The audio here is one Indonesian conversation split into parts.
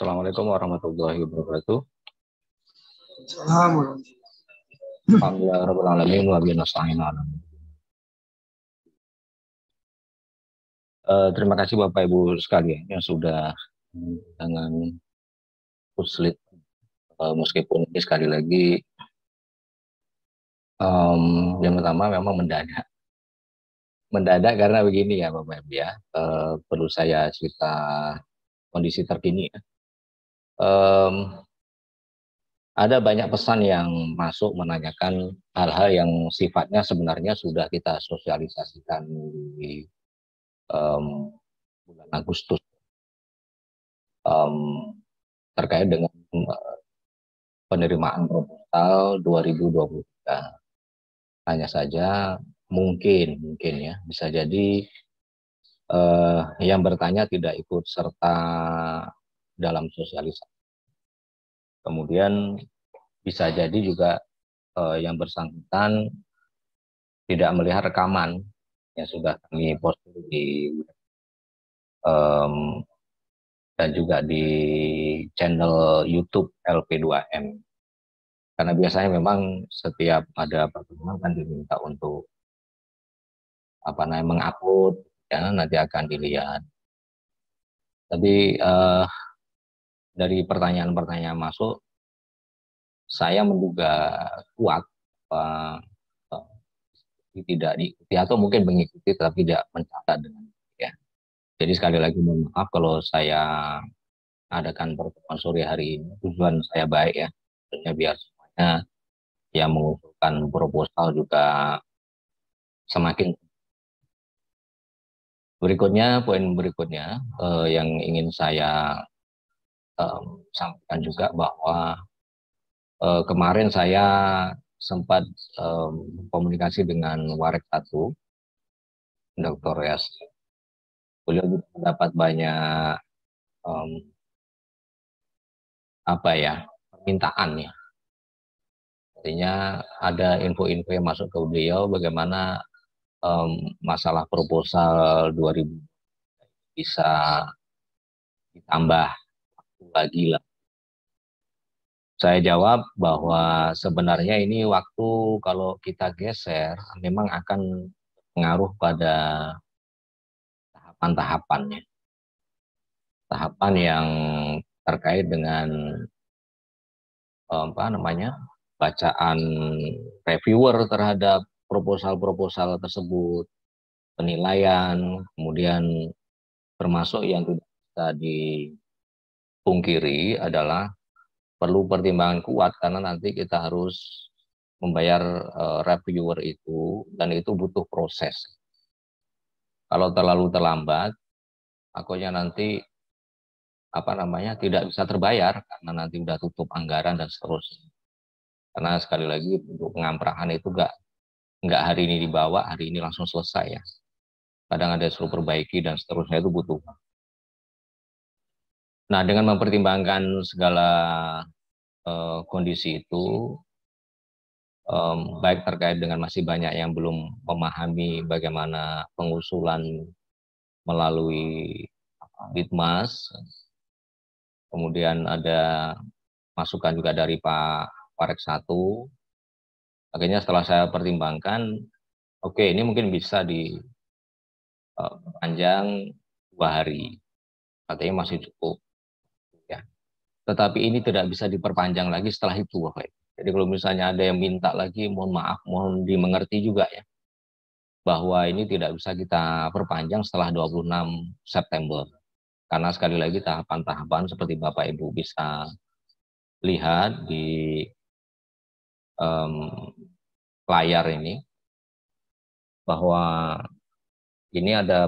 Assalamualaikum warahmatullahi wabarakatuh. Assalamualaikum. Alhamdulillah rabbil alamin wa bihi nasta'in. Terima kasih Bapak Ibu sekalian yang sudah dengan puslit, meskipun ini sekali lagi yang pertama memang mendadak karena begini ya Bapak Ibu ya, perlu saya cerita kondisi terkini ya. Ada banyak pesan yang masuk menanyakan hal-hal yang sifatnya sebenarnya sudah kita sosialisasikan di bulan Agustus terkait dengan penerimaan proposal 2023. Hanya saja mungkin ya bisa jadi yang bertanya tidak ikut serta dalam sosialisasi. Kemudian bisa jadi juga yang bersangkutan tidak melihat rekaman yang sudah kami posting di dan juga di channel YouTube LP2M. Karena biasanya memang setiap ada pertemuan kan diminta untuk mengupload, ya nanti akan dilihat. Tapi dari pertanyaan-pertanyaan masuk, saya menduga kuat tidak diikuti atau mungkin mengikuti tapi tidak mencatat dengan ya. Jadi sekali lagi mohon maaf kalau saya adakan pertemuan sore hari ini. Tujuan saya baik ya, tentunya biar semuanya yang mengusulkan proposal juga semakin. Poin berikutnya yang ingin saya sampaikan juga bahwa kemarin saya sempat komunikasi dengan Warek 1, Dr. Yas. Beliau juga mendapat banyak permintaan ya. Artinya ada info-info yang masuk ke beliau bagaimana masalah proposal 2000 bisa ditambah lagi lah. Saya jawab bahwa sebenarnya ini waktu kalau kita geser memang akan mengaruh pada tahapan-tahapannya. Tahapan yang terkait dengan bacaan reviewer terhadap proposal-proposal tersebut, penilaian, kemudian termasuk yang tidak bisa dipungkiri adalah perlu pertimbangan kuat karena nanti kita harus membayar reviewer itu dan itu butuh proses. Kalau terlalu terlambat, akhirnya nanti tidak bisa terbayar karena nanti udah tutup anggaran dan seterusnya. Karena sekali lagi untuk pengamprahan itu nggak hari ini dibawa, hari ini langsung selesai ya. Kadang ada suruh perbaiki dan seterusnya itu butuh. Nah, dengan mempertimbangkan segala kondisi itu, baik terkait dengan masih banyak yang belum memahami bagaimana pengusulan melalui Ditmas, kemudian ada masukan juga dari Pak Warek 1. Akhirnya setelah saya pertimbangkan, oke, ini mungkin bisa dipanjang 2 hari. Katanya masih cukup. Ya. Tetapi ini tidak bisa diperpanjang lagi setelah itu. Jadi kalau misalnya ada yang minta lagi, mohon maaf, mohon dimengerti juga ya. Bahwa ini tidak bisa kita perpanjang setelah 26 September. Karena sekali lagi tahapan-tahapan seperti Bapak Ibu bisa lihat di layar ini, bahwa ini ada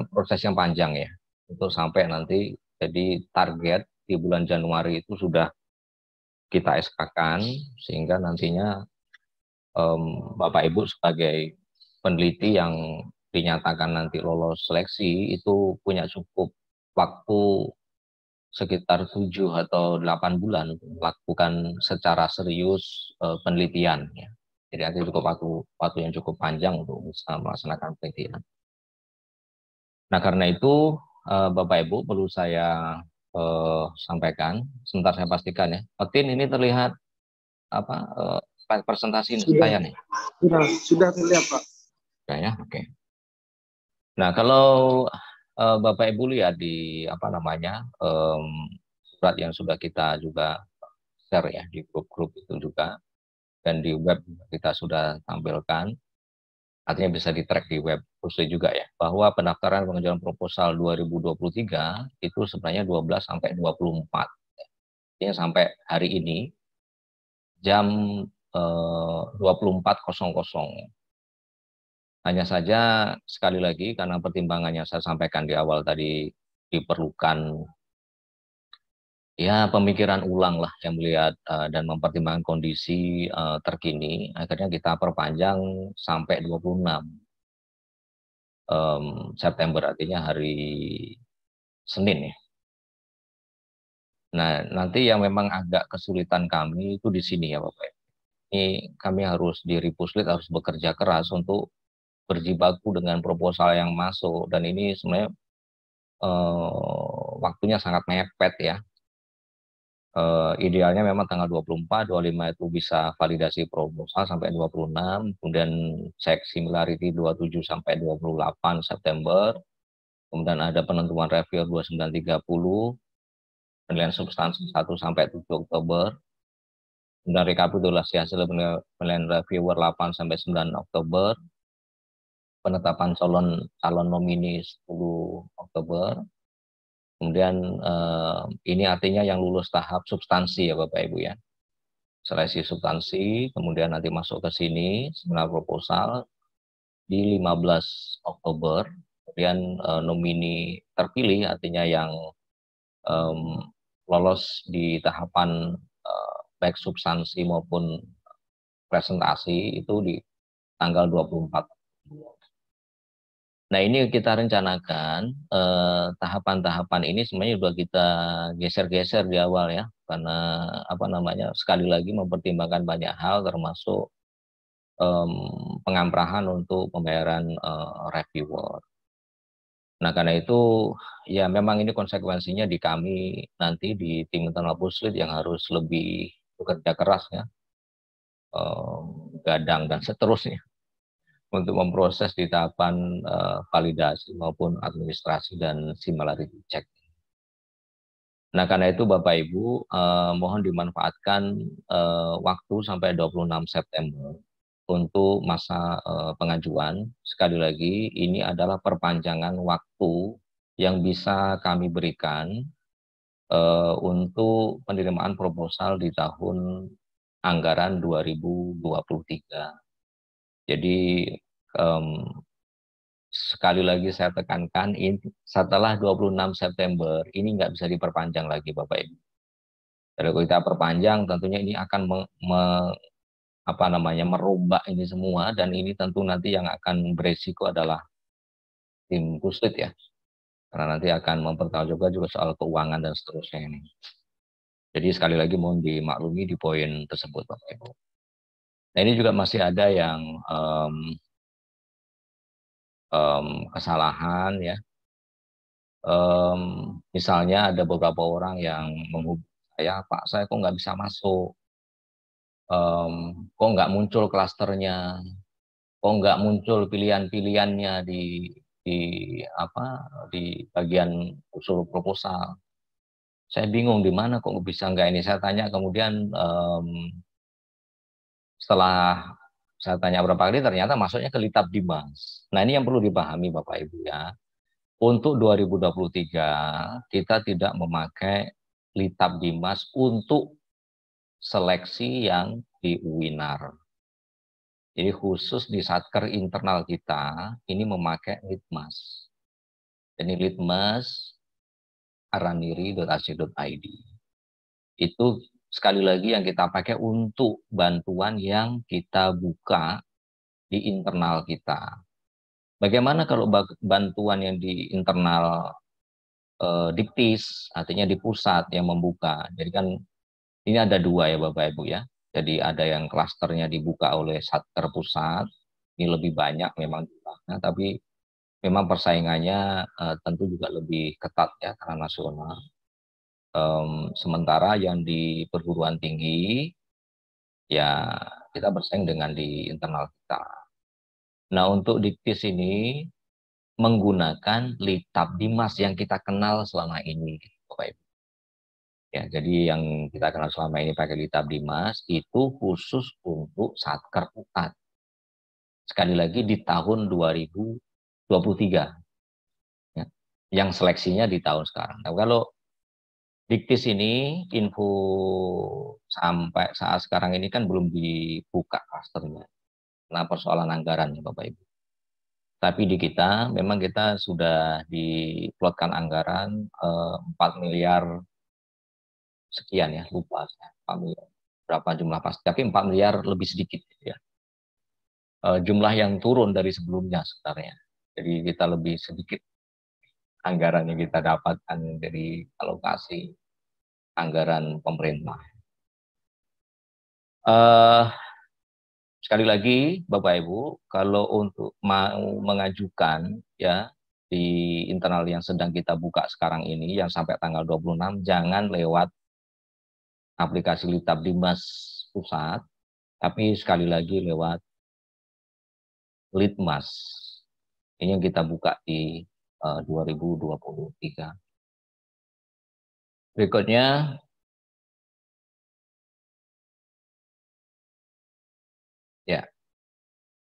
proses yang panjang ya, untuk sampai nanti jadi target di bulan Januari itu sudah kita SK-kan, sehingga nantinya Bapak Ibu sebagai peneliti yang dinyatakan nanti lolos seleksi itu punya cukup waktu sekitar 7 atau 8 bulan untuk melakukan secara serius penelitian ya. Jadi nanti cukup waktu yang cukup panjang untuk bisa melaksanakan penelitian. Nah, karena itu Bapak Ibu perlu saya sampaikan. Sebentar saya pastikan ya. Otin ini terlihat apa presentasi Sudah, saya nih. sudah terlihat Pak. Ya, ya, oke. Nah, kalau Bapak Ibu lihat di apa namanya surat yang sudah kita juga share ya di grup-grup itu juga, dan di web kita sudah tampilkan, artinya bisa di-track di web khusus juga ya, bahwa pendaftaran pengajuan proposal 2023 itu sebenarnya 12 sampai 24. Artinya sampai hari ini jam 24.00. Hanya saja sekali lagi karena pertimbangan yang saya sampaikan di awal tadi, diperlukan ya pemikiran ulang lah yang melihat dan mempertimbangkan kondisi terkini, akhirnya kita perpanjang sampai 26 September, artinya hari Senin ya. Nah, nanti yang memang agak kesulitan kami itu di sini ya Bapak. Ini kami harus di Ripuslit harus bekerja keras untuk berjibaku dengan proposal yang masuk, dan ini sebenarnya waktunya sangat mepet ya. Idealnya memang tanggal 24, 25 itu bisa validasi proposal sampai 26, kemudian cek similarity 27 sampai 28 September, kemudian ada penentuan review 29-30, penilaian substansi 1 sampai 7 Oktober, kemudian rekapitulasi hasil penilaian reviewer 8 sampai 9 Oktober, penetapan calon nomini 10 Oktober. Kemudian ini artinya yang lulus tahap substansi ya Bapak Ibu ya. Seleksi substansi, kemudian nanti masuk ke sini, seminar proposal di 15 Oktober. Kemudian nomini terpilih, artinya yang lolos di tahapan baik substansi maupun presentasi itu di tanggal 24. Nah, ini kita rencanakan tahapan-tahapan ini sebenarnya sudah kita geser-geser di awal ya, karena apa namanya sekali lagi mempertimbangkan banyak hal termasuk pengamprahan untuk pembayaran reviewer. Nah, karena itu ya memang ini konsekuensinya di kami nanti di tim internal Puslit yang harus lebih bekerja keras ya, gadang dan seterusnya untuk memproses di tahapan validasi maupun administrasi dan similarity check. Nah, karena itu Bapak Ibu mohon dimanfaatkan waktu sampai 26 September untuk masa pengajuan. Sekali lagi, ini adalah perpanjangan waktu yang bisa kami berikan untuk penerimaan proposal di tahun anggaran 2023. Jadi sekali lagi saya tekankan, ini setelah 26 September ini nggak bisa diperpanjang lagi Bapak Ibu. Kalau kita perpanjang tentunya ini akan merombak ini semua, dan ini tentu nanti yang akan beresiko adalah tim Puslit ya. Karena nanti akan mempertanggungjawabkan juga soal keuangan dan seterusnya ini. Jadi sekali lagi mohon dimaklumi di poin tersebut Bapak Ibu. Nah, ini juga masih ada yang kesalahan ya. Misalnya ada beberapa orang yang menghubungi saya, Pak, saya kok nggak bisa masuk, kok nggak muncul klasternya, kok nggak muncul pilihan-pilihannya di di bagian usul proposal. Saya bingung di mana kok bisa nggak ini. Saya tanya kemudian setelah saya tanya berapa kali ternyata masuknya ke Litap Dimas. Nah, ini yang perlu dipahami Bapak Ibu ya. Untuk 2023 kita tidak memakai Litap Dimas untuk seleksi yang di UINAR. Jadi khusus di satker internal kita ini memakai litmas. Jadi litmas araniri.ac.id. Itu sekali lagi yang kita pakai untuk bantuan yang kita buka di internal kita. Bagaimana kalau bantuan yang di internal Diktis, artinya di pusat yang membuka. Jadi kan ini ada dua ya Bapak Ibu ya. Jadi ada yang klasternya dibuka oleh satker pusat, ini lebih banyak memang jumlahnya, tapi memang persaingannya tentu juga lebih ketat ya karena nasional. Sementara yang di perguruan tinggi ya kita bersaing dengan di internal kita. Nah, untuk diktis ini menggunakan Litab Dimas yang kita kenal selama ini, Bapak Ibu. Ya, jadi yang kita kenal selama ini pakai Litab Dimas itu khusus untuk Satker UAT. Sekali lagi di tahun 2023. Ya, yang seleksinya di tahun sekarang. Nah, kalau diktis ini info sampai saat sekarang ini kan belum dibuka klasternya. Nah, persoalan anggaran ya Bapak Ibu. Tapi di kita memang kita sudah diplotkan anggaran 4 miliar sekian ya, lupa saya, 4 miliar. Berapa jumlah pasti, tapi 4 miliar lebih sedikit ya. Jumlah yang turun dari sebelumnya sebenarnya. Jadi kita lebih sedikit anggaran yang kita dapatkan dari alokasi anggaran pemerintah. Uh, Sekali lagi, Bapak Ibu, kalau untuk mau mengajukan ya di internal yang sedang kita buka sekarang ini, yang sampai tanggal 26, jangan lewat aplikasi Litab Dimas Pusat, tapi sekali lagi lewat Litmas. Ini yang kita buka di 2023. Berikutnya, ya,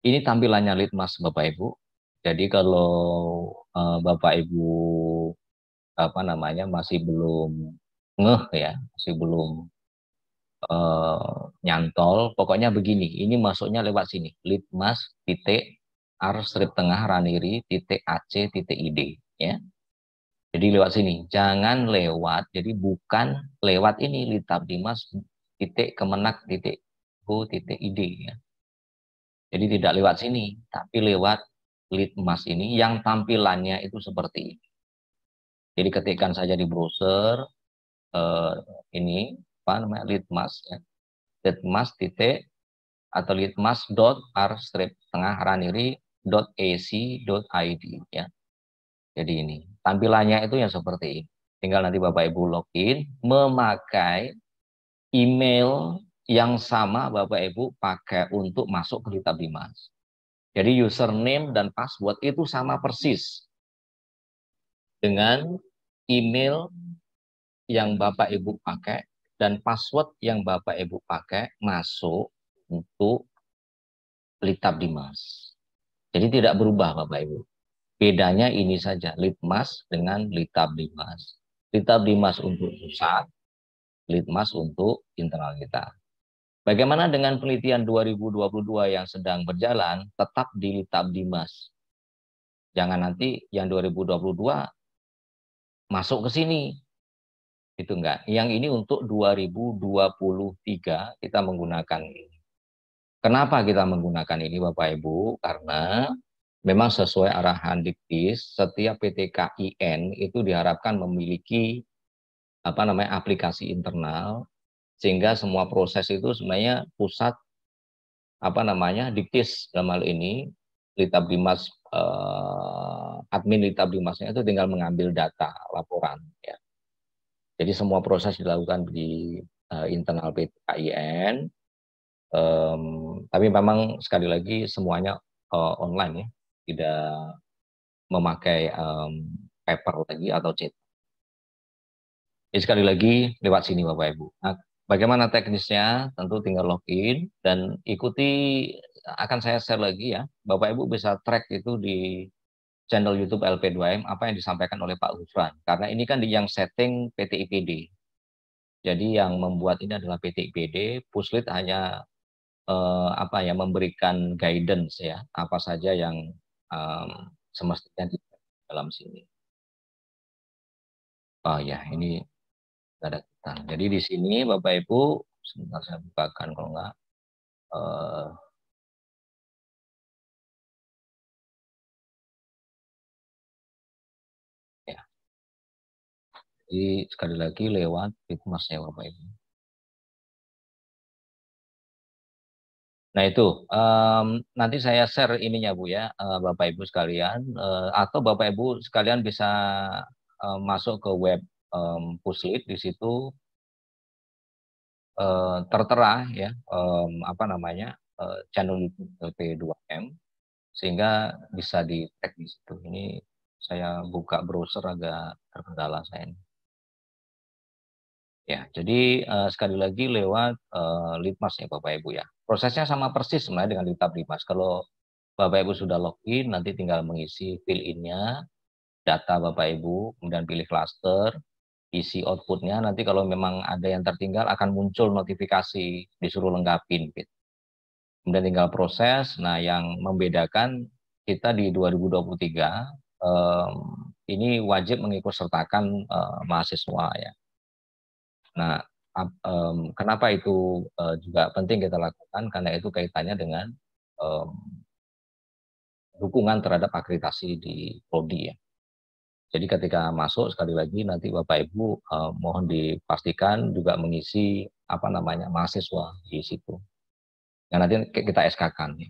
ini tampilannya Litmas Bapak Ibu. Jadi kalau Bapak Ibu apa namanya masih belum ngeh ya, masih belum nyantol, pokoknya begini, ini masuknya lewat sini, litmas titik r strip tengah raniri titik ac titik id ya. Jadi lewat sini, jangan lewat, jadi bukan lewat ini litab dimas titik kemenak titik go titik id ya. Jadi tidak lewat sini, tapi lewat litmas ini yang tampilannya itu seperti ini. Jadi ketikkan saja di browser eh, ini apa namanya litmas ya. Litmas titik atau litmas.r strip tengah raniri.ac.id ya. Jadi ini tampilannya itu yang seperti ini. Tinggal nanti Bapak Ibu login memakai email yang sama Bapak Ibu pakai untuk masuk ke Litab Dimas. Jadi username dan password itu sama persis dengan email yang Bapak Ibu pakai dan password yang Bapak Ibu pakai masuk untuk Litab Dimas. Jadi tidak berubah Bapak Ibu. Bedanya ini saja, Litmas dengan Litab Dimas. Litab Dimas untuk pusat, Litmas untuk internal kita. Bagaimana dengan penelitian 2022 yang sedang berjalan, tetap di Litab Dimas. Jangan nanti yang 2022 masuk ke sini. Itu enggak. Yang ini untuk 2023 kita menggunakan ini. Kenapa kita menggunakan ini Bapak Ibu? Karena memang sesuai arahan Diktis, setiap PTKIN itu diharapkan memiliki apa namanya aplikasi internal sehingga semua proses itu sebenarnya pusat apa namanya Diktis dalam hal ini Litab Dimas admin Litab Dimasnya itu tinggal mengambil data laporan ya. Jadi semua proses dilakukan di internal PTKIN. Tapi memang sekali lagi semuanya online ya, tidak memakai paper lagi atau cetak. Jadi sekali lagi lewat sini Bapak Ibu. Nah, bagaimana teknisnya? Tentu tinggal login dan ikuti, akan saya share lagi ya. Bapak Ibu bisa track itu di channel YouTube LP2M apa yang disampaikan oleh Pak Gufran. Karena ini kan yang setting PT IPD. Jadi yang membuat ini adalah PT IPD, Puslit hanya apa ya memberikan guidance ya apa saja yang semestinya di dalam sini. Oh ya ini ada kita. Jadi di sini Bapak Ibu sebentar saya bukakan kalau enggak uh, ya. Jadi sekali lagi lewat Bitmas ya Bapak Ibu. Nah itu nanti saya share ininya Bu ya, Bapak Ibu sekalian, atau Bapak Ibu sekalian bisa masuk ke web Puslit, di situ tertera ya apa namanya channel YouTube LP2M, sehingga bisa di tag di situ. Ini saya buka browser agak terkendala saya ini. Ya, jadi sekali lagi lewat Litmas ya Bapak Ibu ya. Prosesnya sama persis sebenarnya dengan di tab Litmas. Kalau Bapak Ibu sudah login, nanti tinggal mengisi fill in-nya, data Bapak Ibu, kemudian pilih cluster, isi outputnya. Nanti kalau memang ada yang tertinggal akan muncul notifikasi, disuruh lengkapin gitu. Kemudian tinggal proses. Nah, yang membedakan kita di 2023 ini wajib mengikut sertakan mahasiswa ya. Nah, kenapa itu juga penting kita lakukan? Karena itu kaitannya dengan dukungan terhadap akreditasi di prodi ya. Jadi ketika masuk sekali lagi nanti Bapak Ibu mohon dipastikan juga mengisi apa namanya mahasiswa di situ. Yang nanti kita SK-kan ya.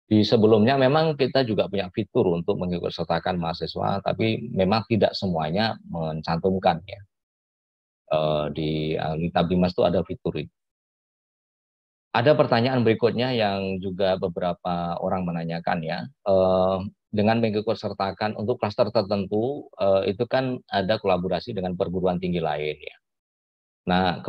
Di sebelumnya memang kita juga punya fitur untuk mengikut sertakan mahasiswa, tapi memang tidak semuanya mencantumkan ya. Di Tabimas itu ada fitur itu. Ada pertanyaan berikutnya yang juga beberapa orang menanyakan ya, dengan mengikut sertakan untuk klaster tertentu itu kan ada kolaborasi dengan perguruan tinggi lain ya. Nah,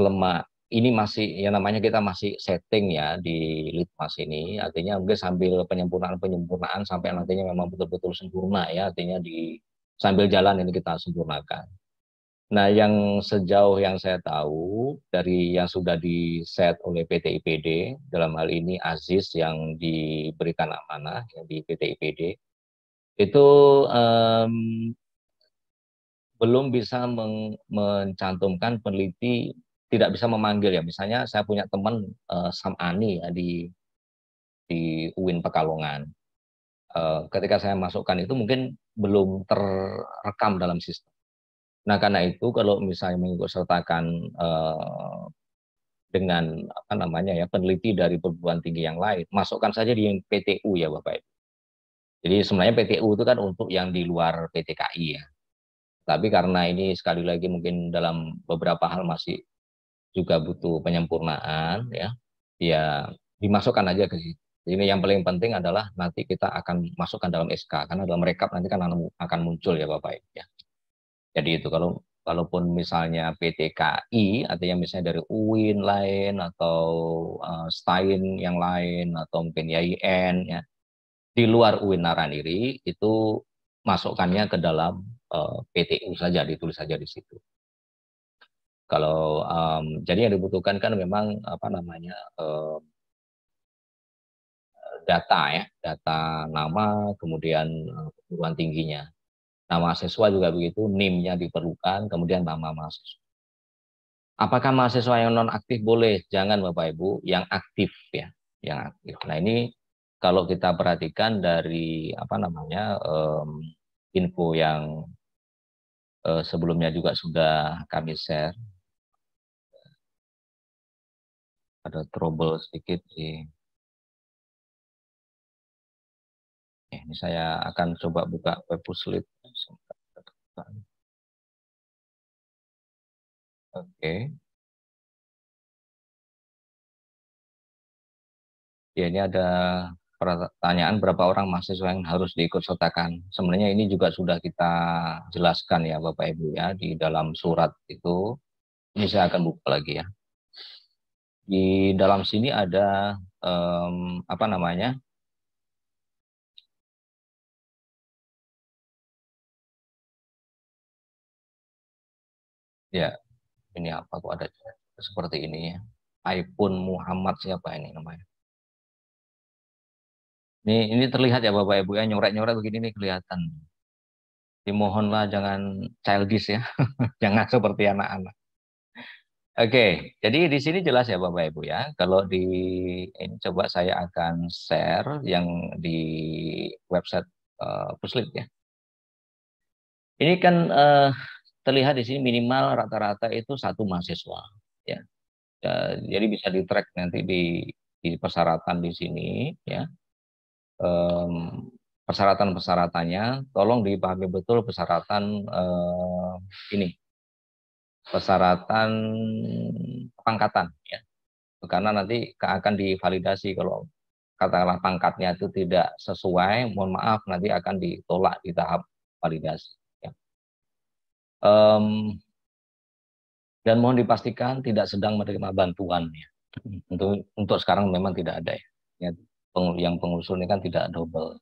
ini masih yang namanya kita masih setting ya di Litmas ini, artinya mungkin sambil penyempurnaan sampai nantinya memang betul-betul sempurna ya, artinya sambil jalan ini kita sempurnakan. Nah, yang sejauh yang saya tahu dari yang sudah di-set oleh PT IPD, dalam hal ini Aziz yang diberikan amanah yang di PT IPD, itu belum bisa mencantumkan peneliti, tidak bisa memanggil ya. Misalnya saya punya teman Samani ya di UIN Pekalongan. Ketika saya masukkan itu mungkin belum terekam dalam sistem. Nah, karena itu kalau misalnya mengikut sertakan dengan apa namanya ya peneliti dari perguruan tinggi yang lain, masukkan saja di PTU ya Bapak Ibu. Jadi sebenarnya PTU itu kan untuk yang di luar PTKI ya. Tapi karena ini sekali lagi mungkin dalam beberapa hal masih juga butuh penyempurnaan ya, ya dimasukkan aja ke situ. Ini yang paling penting adalah nanti kita akan masukkan dalam SK karena dalam rekap nanti kan akan muncul ya Bapak Ibu ya. Jadi itu kalaupun misalnya PTKI, artinya misalnya dari UIN lain atau STAIN yang lain atau mungkin YIN ya, di luar UIN Naraniri itu masukkannya ke dalam PTU saja, ditulis saja di situ. Kalau jadi yang dibutuhkan kan memang apa namanya data ya, data nama, kemudian perguruan tingginya. Nama mahasiswa juga begitu, NIM-nya diperlukan, kemudian nama mahasiswa. Apakah mahasiswa yang non aktif boleh? Jangan Bapak Ibu, yang aktif ya, yang aktif. Nah ini kalau kita perhatikan dari apa namanya info yang sebelumnya juga sudah kami share, ada trouble sedikit di. Ini saya akan coba buka web Puslit. Oke. Ya, ini ada pertanyaan berapa orang mahasiswa yang harus diikut sertakan. Sebenarnya ini juga sudah kita jelaskan ya Bapak Ibu ya di dalam surat itu. Ini saya akan buka lagi ya. Di dalam sini ada apa namanya? Ya, ini apa kok ada seperti ini ya. iPhone Muhammad siapa ini namanya? Ini terlihat ya Bapak Ibu ya, nyoret-nyoret begini nih kelihatan. Dimohonlah jangan childish ya, jangan seperti anak-anak. Oke, jadi di sini jelas ya Bapak Ibu ya. Kalau di ini coba saya akan share yang di website Puslit ya. Ini kan terlihat di sini minimal rata-rata itu satu mahasiswa ya. Jadi bisa di track nanti di di persyaratan di sini ya. Persyaratan-persyaratannya tolong dipahami betul persyaratan ini, persyaratan pangkatan ya. Karena nanti akan divalidasi kalau katakanlah pangkatnya itu tidak sesuai, mohon maaf nanti akan ditolak di tahap validasi. Ya. Dan mohon dipastikan tidak sedang menerima bantuan. Ya. Untuk sekarang memang tidak ada ya. Yang pengusul ini kan tidak double.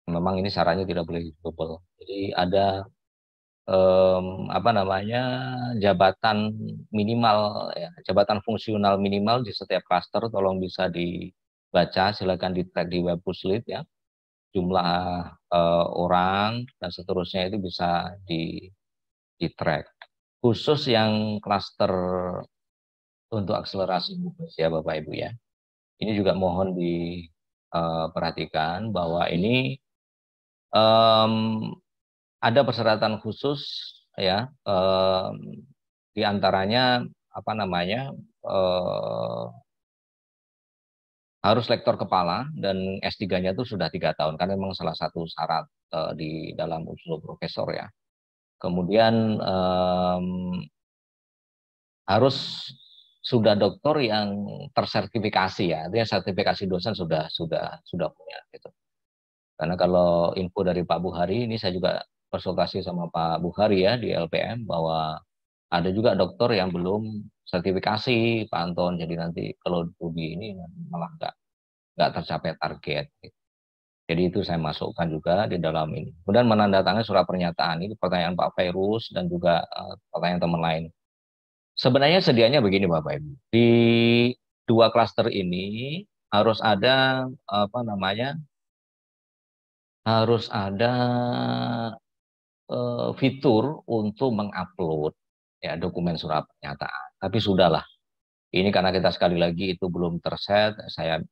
Memang ini syaratnya tidak boleh double. Jadi ada apa namanya jabatan minimal, ya, jabatan fungsional minimal di setiap klaster. Tolong bisa dibaca, silakan di track di web Puslit ya. Jumlah orang dan seterusnya itu bisa di track. Khusus yang klaster untuk akselerasi ya Bapak Ibu ya. Ini juga mohon diperhatikan bahwa ini ada persyaratan khusus ya, di antaranya apa namanya harus lektor kepala dan S3-nya itu sudah 3 tahun, karena memang salah satu syarat di dalam usul profesor ya. Kemudian harus sudah doktor yang tersertifikasi ya, artinya sertifikasi dosen sudah punya gitu. Karena kalau info dari Pak Buhari, ini saya juga konsultasi sama Pak Buhari ya di LPM, bahwa ada juga dokter yang belum sertifikasi Pak Anton, jadi nanti kalau studi ini malah nggak tercapai target. Jadi itu saya masukkan juga di dalam ini. Kemudian menandatangani surat pernyataan, ini pertanyaan Pak Fairuz dan juga pertanyaan teman lain. Sebenarnya sedianya begini Bapak Ibu, di 2 klaster ini harus ada apa namanya, harus ada fitur untuk mengupload ya dokumen surat pernyataan. Tapi sudahlah, ini karena kita sekali lagi itu belum terset. Saya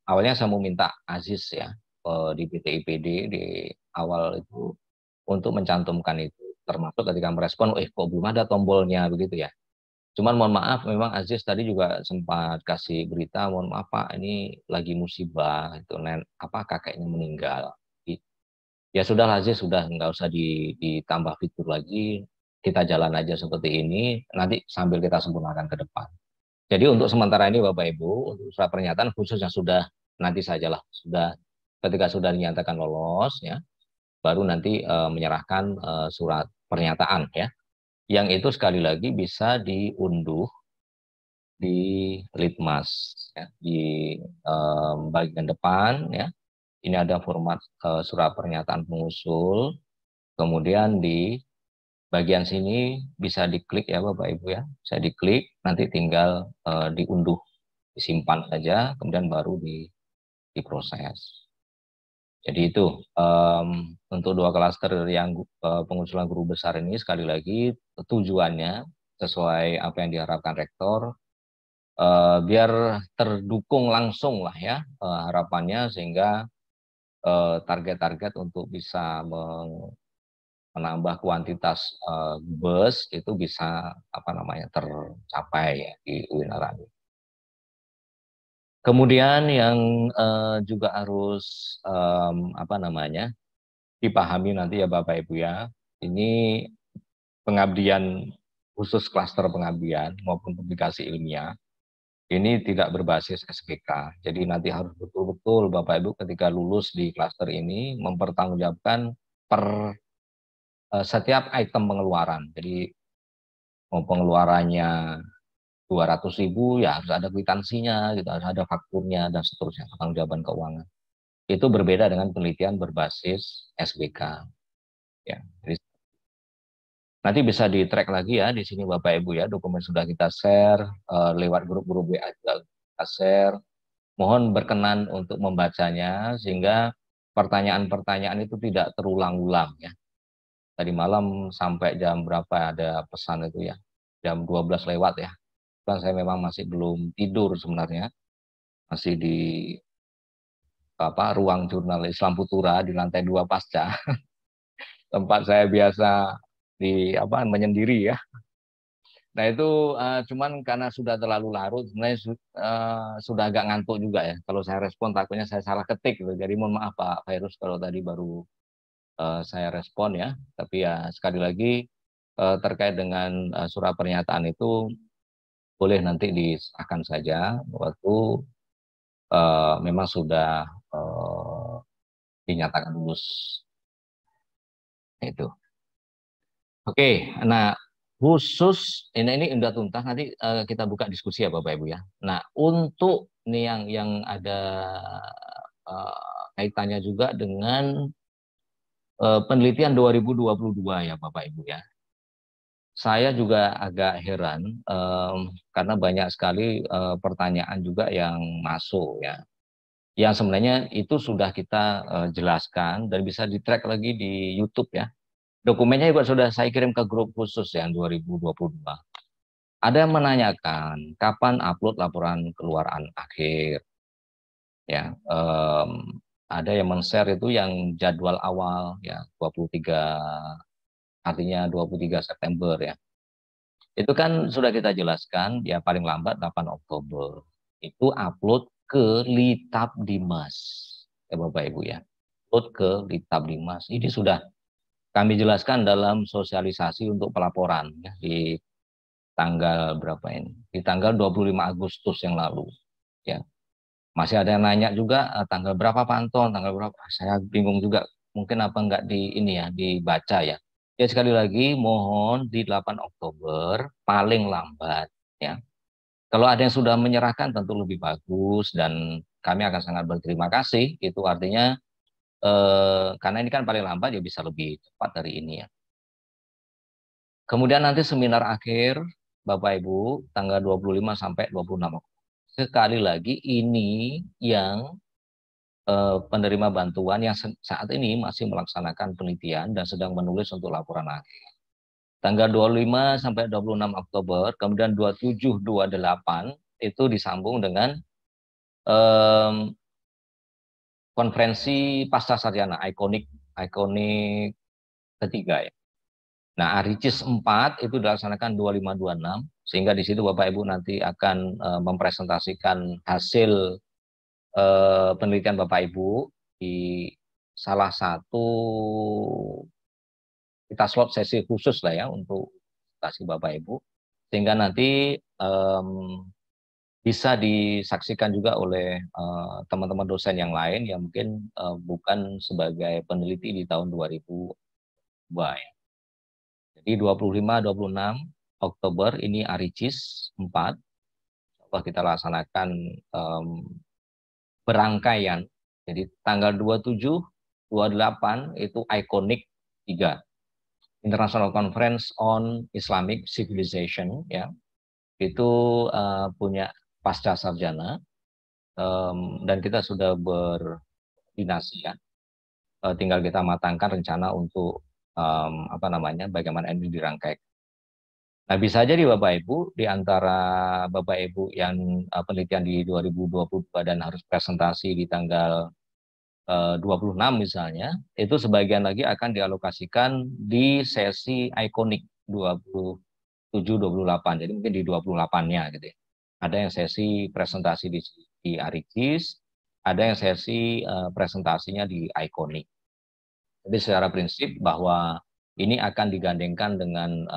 awalnya saya mau minta Aziz ya di PTIPD di awal itu untuk mencantumkan itu, termasuk ketika merespon, kok belum ada tombolnya begitu ya. Cuman mohon maaf, memang Aziz tadi juga sempat kasih berita, mohon maaf Pak, ini lagi musibah itu, kakeknya meninggal. Ya sudah Aziz, sudah nggak usah ditambah fitur lagi, kita jalan aja seperti ini, nanti sambil kita sempurnakan ke depan. Jadi untuk sementara ini Bapak Ibu, untuk surat pernyataan khususnya sudah, nanti sajalah, sudah ketika sudah dinyatakan lolos ya, baru nanti menyerahkan surat pernyataan ya. Yang itu sekali lagi bisa diunduh di Litmas ya, di bagian depan ya. Ini ada format surat pernyataan pengusul. Kemudian di bagian sini bisa diklik ya Bapak Ibu ya. Saya diklik, nanti tinggal diunduh, disimpan saja, kemudian baru diproses. Jadi itu untuk 2 klaster yang pengusulan guru besar ini, sekali lagi tujuannya sesuai apa yang diharapkan rektor, biar terdukung langsung lah ya harapannya, sehingga target-target untuk bisa menambah kuantitas bus itu bisa apa namanya tercapai ya, di UIN Arani. Kemudian yang juga harus apa namanya dipahami nanti ya Bapak Ibu ya, ini pengabdian khusus klaster pengabdian maupun publikasi ilmiah ini tidak berbasis SPK. Jadi nanti harus betul-betul Bapak Ibu ketika lulus di klaster ini mempertanggungjawabkan per setiap item pengeluaran. Jadi mau pengeluarannya 200.000 ya harus ada kwitansinya, gitu, harus ada fakturnya dan seterusnya, pertanggungjawaban keuangan. Itu berbeda dengan penelitian berbasis SBK. Ya, jadi nanti bisa di track lagi ya di sini Bapak Ibu ya, dokumen sudah kita share lewat grup-grup WA juga kita share. Mohon berkenan untuk membacanya sehingga pertanyaan-pertanyaan itu tidak terulang-ulang ya. Tadi malam sampai jam berapa ada pesan itu ya, jam 12 lewat ya. Kan saya memang masih belum tidur sebenarnya, masih di ruang jurnal Islam Futura di lantai 2 pasca tempat saya biasa menyendiri ya. Nah itu cuman karena sudah terlalu larut, sebenarnya sudah agak ngantuk juga ya. Kalau saya respon takutnya saya salah ketik gitu. Jadi mohon maaf Pak Virus kalau tadi baru saya respon ya. Tapi ya sekali lagi terkait dengan surat pernyataan itu boleh nanti disahkan saja waktu memang sudah dinyatakan lulus itu. Oke, nah khusus ini udah tuntas nanti kita buka diskusi ya Bapak Ibu ya. Nah untuk ini yang ada kaitannya juga dengan penelitian 2022 ya Bapak Ibu ya. Saya juga agak heran karena banyak sekali pertanyaan juga yang masuk ya. Yang sebenarnya itu sudah kita jelaskan dan bisa di-track lagi di YouTube ya. Dokumennya juga sudah saya kirim ke grup khusus yang 2022. Ada yang menanyakan kapan upload laporan keluaran akhir. Ya, ada yang men-share itu yang jadwal awal ya 23 artinya 23 September ya. Itu kan sudah kita jelaskan ya paling lambat 8 Oktober. Itu upload ke Litab Dimas. Ya Bapak Ibu ya. Upload ke Litab Dimas. Ini sudah kami jelaskan dalam sosialisasi untuk pelaporan ya, di tanggal berapa ini? Di tanggal 25 Agustus yang lalu. Ya. Masih ada yang nanya juga tanggal berapa Pak Anton, tanggal berapa? Saya bingung juga. Mungkin apa enggak di ini ya, dibaca ya. Ya sekali lagi mohon di 8 Oktober paling lambat ya. Kalau ada yang sudah menyerahkan tentu lebih bagus dan kami akan sangat berterima kasih. Itu artinya karena ini kan paling lambat ya bisa lebih cepat dari ini ya. Kemudian nanti seminar akhir Bapak Ibu tanggal 25 sampai 26 Oktober. Sekali lagi ini yang penerima bantuan yang saat ini masih melaksanakan penelitian dan sedang menulis untuk laporan akhir. Tanggal 25 sampai 26 Oktober, kemudian 27, 28 itu disambung dengan konferensi pasca sarjana ikonik ketiga ya. Nah, ARICIS 4 itu dilaksanakan 25, 26 sehingga di situ Bapak Ibu nanti akan mempresentasikan hasil penelitian Bapak Ibu di salah satu kita slot sesi khusus lah ya untuk presentasi Bapak Ibu sehingga nanti bisa disaksikan juga oleh teman-teman dosen yang lain yang mungkin bukan sebagai peneliti di tahun 2002 ya. Jadi 25, 26 Oktober ini ARICIS 4 kita laksanakan berangkaian. Jadi tanggal 27, 28 itu ikonik 3. International Conference on Islamic Civilization ya. Itu punya pasca sarjana dan kita sudah berdinasi ya. Tinggal kita matangkan rencana untuk bagaimana ini dirangkai. Nah, bisa jadi Bapak Ibu, di antara Bapak Ibu yang penelitian di 2022 dan harus presentasi di tanggal 26 misalnya, itu sebagian lagi akan dialokasikan di sesi ikonik 27-28. Jadi mungkin di 28-nya gitu ya. Ada yang sesi presentasi di ARICIS, ada yang sesi presentasinya di ikonik. Jadi secara prinsip bahwa ini akan digandengkan dengan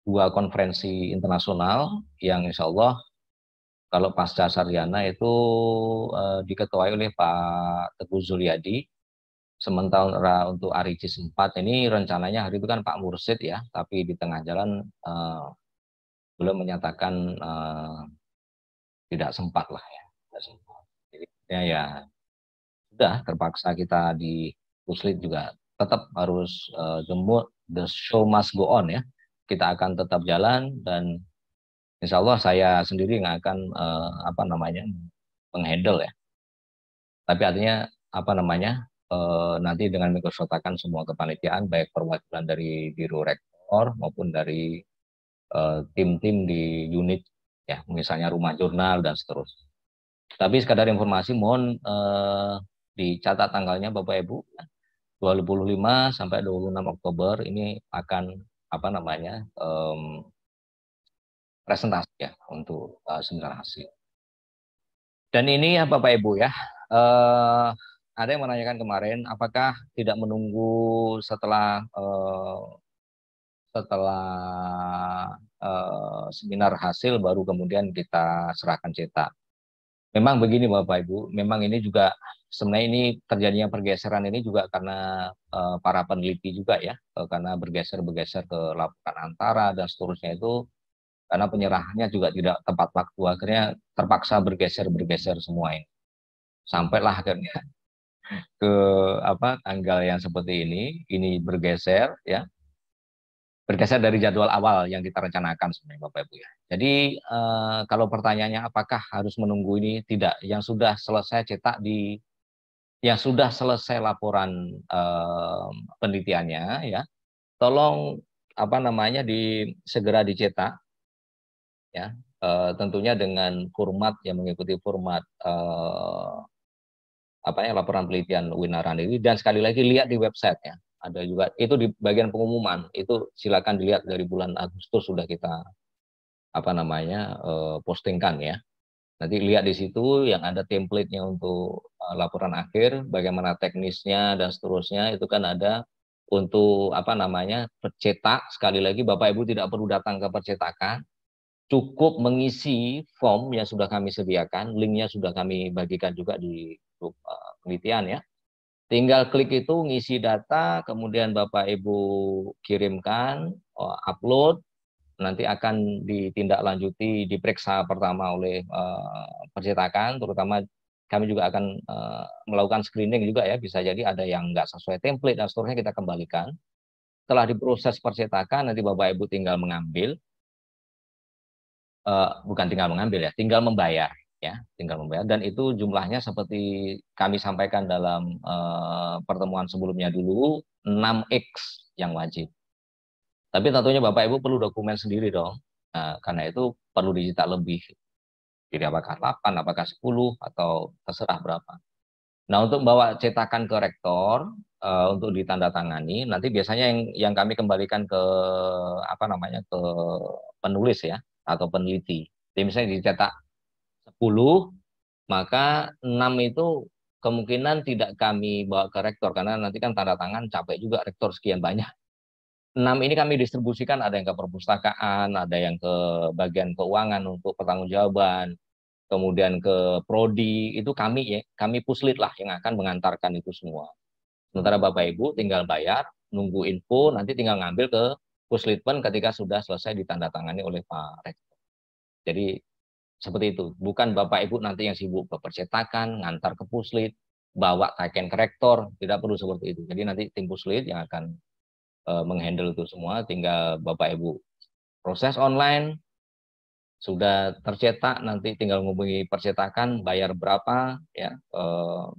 dua konferensi internasional yang insya Allah kalau pasca sarjana itu diketuai oleh Pak Teguh Zuliadi. Sementara untuk ARICIS 4 ini rencananya hari itu kan Pak Mursid ya, tapi di tengah jalan belum menyatakan tidak sempat lah ya. Tidak sempat. Jadi ya sudah terpaksa kita di Puslit juga tetap harus the show must go on ya. Kita akan tetap jalan dan insya Allah saya sendiri nggak akan menghandle ya. Tapi artinya nanti dengan mengikutsertakan semua kepanitiaan baik perwakilan dari Biro Rektor maupun dari tim-tim di unit ya misalnya rumah jurnal dan seterusnya. Tapi sekadar informasi mohon dicatat tanggalnya Bapak Ibu 25 sampai 26 Oktober ini akan apa namanya presentasi ya untuk seminar hasil. Dan ini ya Bapak Ibu ya, ada yang menanyakan kemarin, apakah tidak menunggu setelah seminar hasil baru kemudian kita serahkan cetak. Memang begini Bapak Ibu, memang ini juga sebenarnya ini terjadinya pergeseran ini juga karena para peneliti juga ya, karena bergeser ke laporan antara dan seterusnya itu karena penyerahannya juga tidak tepat waktu, akhirnya terpaksa bergeser semua ini. Sampailah akhirnya ke tanggal yang seperti ini bergeser ya. Bergeser dari jadwal awal yang kita rencanakan sebenarnya Bapak Ibu ya. Jadi kalau pertanyaannya apakah harus menunggu ini, tidak. Yang sudah selesai cetak yang sudah selesai laporan penelitiannya ya, tolong segera dicetak ya, tentunya dengan format yang mengikuti format laporan penelitian Winarand ini, dan sekali lagi lihat di website ya. Ada juga itu di bagian pengumuman, itu silakan dilihat dari bulan Agustus sudah kita postingkan ya. Nanti lihat di situ yang ada template-nya untuk laporan akhir, bagaimana teknisnya dan seterusnya, itu kan ada untuk percetak. Sekali lagi Bapak Ibu tidak perlu datang ke percetakan, cukup mengisi form yang sudah kami sediakan, linknya sudah kami bagikan juga di grup penelitian ya. Tinggal klik itu, ngisi data, kemudian Bapak Ibu kirimkan, upload, nanti akan ditindaklanjuti, diperiksa pertama oleh percetakan, terutama kami juga akan melakukan screening juga ya, bisa jadi ada yang nggak sesuai template dan seterusnya kita kembalikan. Setelah diproses percetakan, nanti Bapak Ibu tinggal mengambil, bukan tinggal mengambil ya, tinggal membayar. Ya, tinggal membayar, dan itu jumlahnya seperti kami sampaikan dalam pertemuan sebelumnya dulu, 6x yang wajib. Tapi tentunya Bapak Ibu perlu dokumen sendiri dong. Nah, karena itu perlu dicetak lebih. Jadi apakah 8, apakah 10, atau terserah berapa. Nah, untuk bawa cetakan ke rektor untuk ditandatangani, nanti biasanya yang kami kembalikan ke ke penulis ya, atau peneliti. Jadi misalnya dicetak 10, maka 6 itu kemungkinan tidak kami bawa ke rektor, karena nanti kan tanda tangan capek juga rektor sekian banyak. 6 ini kami distribusikan, ada yang ke perpustakaan, ada yang ke bagian keuangan untuk pertanggungjawaban, kemudian ke prodi, itu kami puslit lah yang akan mengantarkan itu semua. Sementara Bapak Ibu tinggal bayar, nunggu info, nanti tinggal ngambil ke puslitpen ketika sudah selesai ditandatangani oleh Pak Rektor. Jadi seperti itu, bukan Bapak Ibu nanti yang sibuk ke percetakan, ngantar ke puslit, bawa teken ke rektor, tidak perlu seperti itu. Jadi nanti tim puslit yang akan menghandle itu semua, tinggal Bapak Ibu proses online, sudah tercetak, nanti tinggal menghubungi percetakan, bayar berapa ya,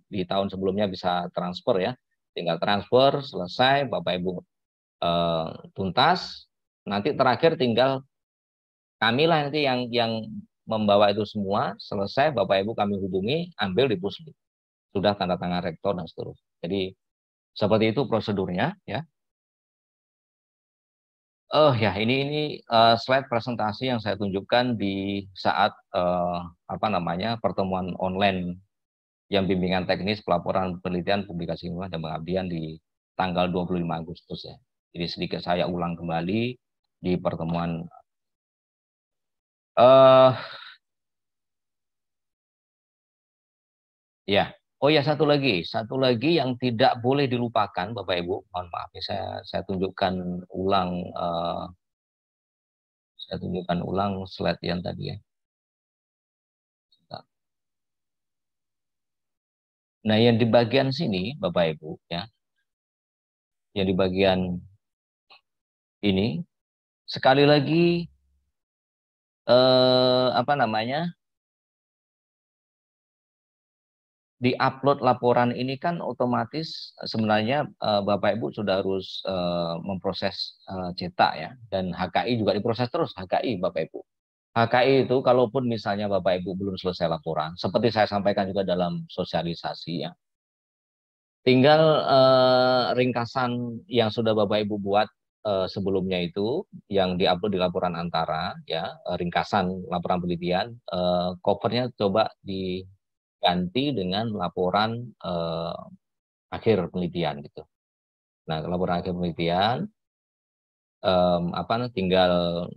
di tahun sebelumnya bisa transfer ya, tinggal transfer, selesai, Bapak Ibu tuntas, nanti terakhir tinggal kamilah nanti yang membawa itu semua, selesai Bapak Ibu kami hubungi, ambil di puslit. Sudah tanda tangan rektor dan seterusnya. Jadi seperti itu prosedurnya ya. Ya ini slide presentasi yang saya tunjukkan di saat pertemuan online yang bimbingan teknis pelaporan penelitian publikasi ilmuwan dan pengabdian di tanggal 25 Agustus ya. Jadi sedikit saya ulang kembali di pertemuan ya. Oh ya, satu lagi yang tidak boleh dilupakan Bapak Ibu, mohon maaf ya, saya tunjukkan ulang slide yang tadi ya. Nah, yang di bagian sini Bapak Ibu ya, yang di bagian ini sekali lagi di-upload laporan ini kan otomatis sebenarnya Bapak Ibu sudah harus memproses cetak ya, dan HKI juga diproses terus, HKI Bapak Ibu. HKI itu kalaupun misalnya Bapak Ibu belum selesai laporan, seperti saya sampaikan juga dalam sosialisasi ya, tinggal ringkasan yang sudah Bapak Ibu buat sebelumnya itu yang diupload di laporan antara, ya ringkasan laporan penelitian, covernya coba diganti dengan laporan akhir penelitian gitu. Nah, laporan akhir penelitian tinggal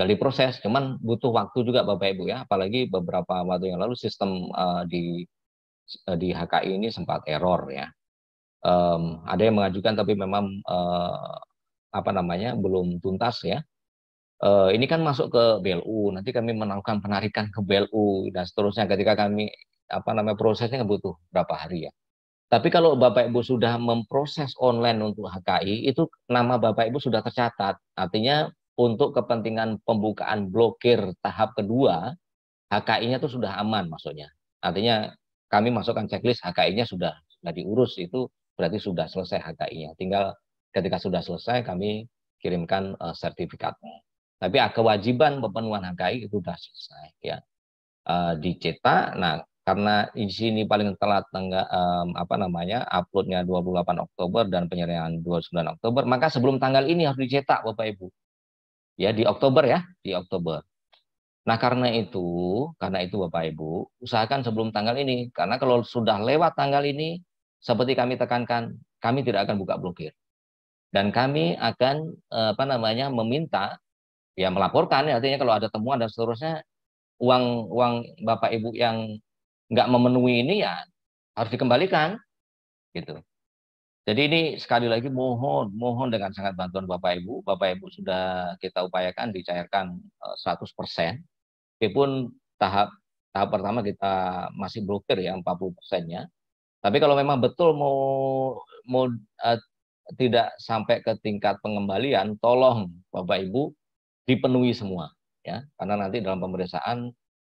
diproses, cuman butuh waktu juga Bapak Ibu ya, apalagi beberapa waktu yang lalu sistem di HKI ini sempat error ya. Ada yang mengajukan tapi memang belum tuntas ya. Ini kan masuk ke BLU, nanti kami melakukan penarikan ke BLU dan seterusnya. Ketika kami prosesnya kan butuh berapa hari ya. Tapi kalau Bapak Ibu sudah memproses online untuk HKI, itu nama Bapak Ibu sudah tercatat. Artinya untuk kepentingan pembukaan blokir tahap kedua, HKI-nya itu sudah aman maksudnya. Artinya kami masukkan checklist HKI-nya sudah diurus, itu berarti sudah selesai HKI-nya. Tinggal ketika sudah selesai kami kirimkan sertifikatnya. Tapi kewajiban pemenuhan HKI itu sudah selesai ya. Dicetak. Nah, karena di sini paling telat uploadnya 28 Oktober dan penyerahan 29 Oktober, maka sebelum tanggal ini harus dicetak Bapak Ibu. Ya, di Oktober ya, di Oktober. Nah, karena itu Bapak Ibu, usahakan sebelum tanggal ini, karena kalau sudah lewat tanggal ini, seperti kami tekankan, kami tidak akan buka blokir. Dan kami akan meminta, ya melaporkan, ya, artinya kalau ada temuan dan seterusnya, uang Bapak Ibu yang nggak memenuhi ini ya harus dikembalikan, gitu. Jadi ini sekali lagi mohon dengan sangat bantuan Bapak Ibu sudah kita upayakan dicairkan 100%. Meskipun tahap pertama kita masih blokir ya 40%-nya. Tapi kalau memang betul mau tidak sampai ke tingkat pengembalian, tolong Bapak Ibu dipenuhi semua ya, karena nanti dalam pemeriksaan